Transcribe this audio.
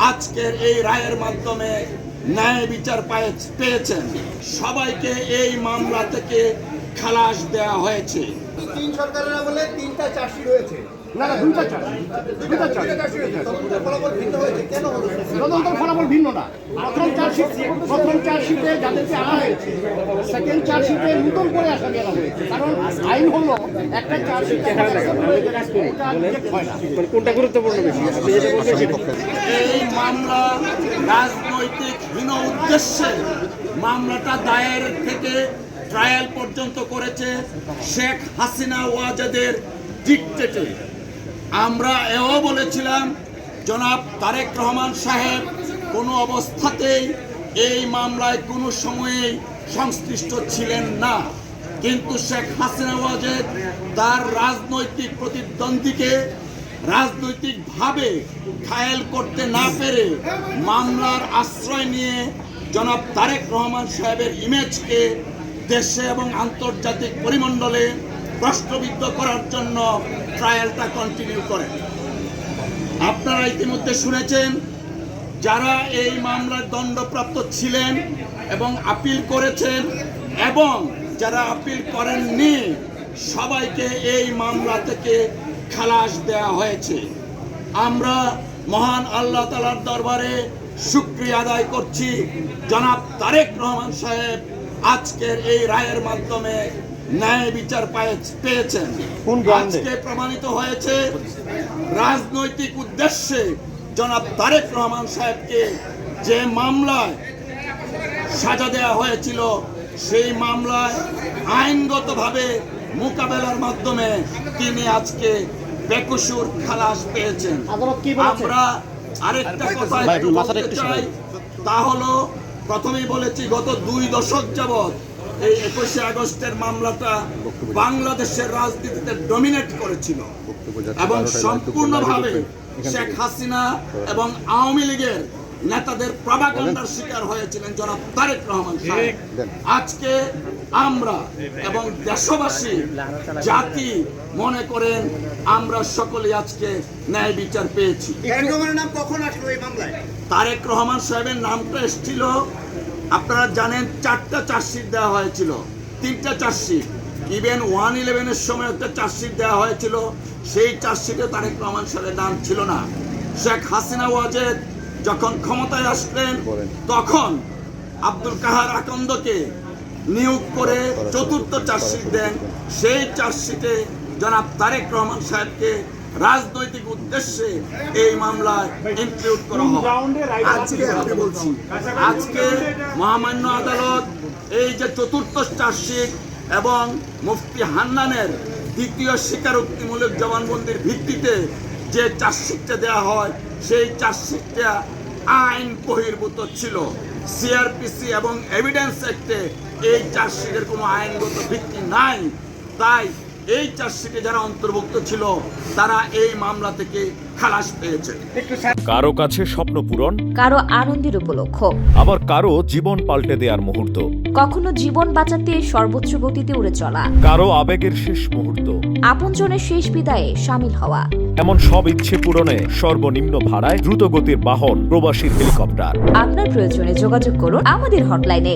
আজকের এই রায়ের মাধ্যমে ন্যায় বিচার পেয়েছেন। সবাইকে এই মামলা থেকে খালাস দেওয়া হয়েছে। তিন সরকারের আমলে তিনটা চার্জশিট হয়েছে। না দুইটা চার্জশিট ফলাফল ভিন্ন হয়েছে কেন? তদন্তের ফলাফল ভিন্ন না। প্রথম চার্জশিটে যাদেরকে আনা হয়েছে, সেকেন্ড চার্জশিটে নতুন করে আসামি আনা হয়েছে। কারণ আইন হলো একটা চার্জশিট কোনটা গুরুত্বপূর্ণ বেশি? এই মামলা রাজনৈতিক হীন উদ্দেশ্যে মামলাটা দায়ের থেকে ট্রায়াল পর্যন্ত করেছে শেখ হাসিনা ওয়াজেদের ডিক্টেটে। আমরা এও বলেছিলাম জনাব তারেক রহমান সাহেব কোনো অবস্থাতেই এই মামলায় কোনো সময়েই সংশ্লিষ্ট ছিলেন না, কিন্তু শেখ হাসিনা ওয়াজেদ তার রাজনৈতিক প্রতিদ্বন্দ্বীকে রাজনৈতিকভাবে ঘায়েল করতে না পেরে মামলার আশ্রয় নিয়ে জনাব তারেক রহমান সাহেবের ইমেজকে দেশে এবং আন্তর্জাতিক পরিমণ্ডলে প্রশ্নবিদ্ধ করার জন্য ট্রায়ালটা কন্টিনিউ করেন। আপনারা ইতিমধ্যে শুনেছেন যারা এই মামলার দণ্ডপ্রাপ্ত ছিলেন এবং আপিল করেছেন এবং যারা আপিল করেননি সবাইকে এই মামলা থেকে খালাস দেওয়া হয়েছে। আমরা মহান আল্লাহ তাআলার দরবারে শুকরিয়া আদায় করছি জনাব তারেক রহমান সাহেব আজকের এই রায়ের মাধ্যমে ন্যায় বিচার পেয়েছেন। আজকে প্রমাণিত হয়েছে রাজনৈতিক উদ্দেশ্যে জনাব তারেক রহমান সাহেবকে যে মামলায় সাজা দেওয়া হয়েছিল সেই মামলায় আইনগতভাবে মোকাবেলার মাধ্যমে তিনি আজকে বেকসুর খালাস পেয়েছেন। আমরা আরেকটা কথা একটু বলতে চাই, তা হলো প্রথমেই বলেছি গত 2 দশক যাবৎ এই 21শে আগস্টের মামলাটা বাংলাদেশের রাজনীতিতে ডমিনেট করেছিল এবং সম্পূর্ণভাবে শেখ হাসিনা এবং আওয়ামী লীগের নেতাদের প্রপাগান্ডার শিকার হয়েছিলেন জনাব তারেক রহমান সাহেব। আজকে আমরা এবং দেশবাসী জাতি মনে করেন আমরা সকলে আজকে ন্যায় বিচার পেয়েছি। নাম কখন আসলো এই মামলায়? তারেক রহমান সাহেবের নামটা এসেছিল, আপনারা জানেন 4টা চার্জশিট দেওয়া হয়েছিল, 3টা চার্জশিট। ইভেন 111-এর সময় একটা চার্জশিট দেওয়া হয়েছিল, সেই চার্জশিটে তারেক রহমান সাহেবের নাম ছিল না। শেখ হাসিনা ওয়াজেদ যখন ক্ষমতায় আসলেন তখন আব্দুল কাহার আকন্দকে নিয়োগ করে 4র্থ চার্জশিট দেন। সেই চার্জশিটে জনাব তারেক রহমান সাহেবকে রাজনৈতিক উদ্দেশ্যে এই মামলায় ইনক্লুড করা হয়। আজকে আমি বলছি আজকে মহামান্য আদালত এই যে 4র্থ চার্জশিট এবং মুফতি হান্নানের 2য় স্বীকারোক্তিমূলক জবানবন্দির ভিত্তিতে যে চার্জশিটটা দেওয়া হয় সেই চার্জশিটটা আইন বহির্ভূত ছিল। সিআরপিসি এবং এভিডেন্স অ্যাক্টে এই চার্জশিটের কোনো আইনগত ভিত্তি নাই। তাই এই চার্জশিটে যারা অন্তর্ভুক্ত ছিল তারা এই মামলা থেকে খালাস পেয়েছে। কারো কাছে স্বপ্ন পূরণ, কারো আনন্দের উপলক্ষ, আবার কারো জীবন পাল্টে দেওয়ার মুহূর্ত, কখনো জীবন বাঁচাতে সর্বোচ্চ গতিতে উড়ে চলা, কারো আবেগের শেষ মুহূর্ত, আপনজনের শেষ বিদায়ে শামিল হওয়া, এমন সব ইচ্ছে পূরণে সর্বনিম্ন ভাড়ায় দ্রুত গতির বাহন প্রবাসী হেলিকপ্টার। আপনার প্রয়োজনে যোগাযোগ করুন আমাদের হটলাইনে।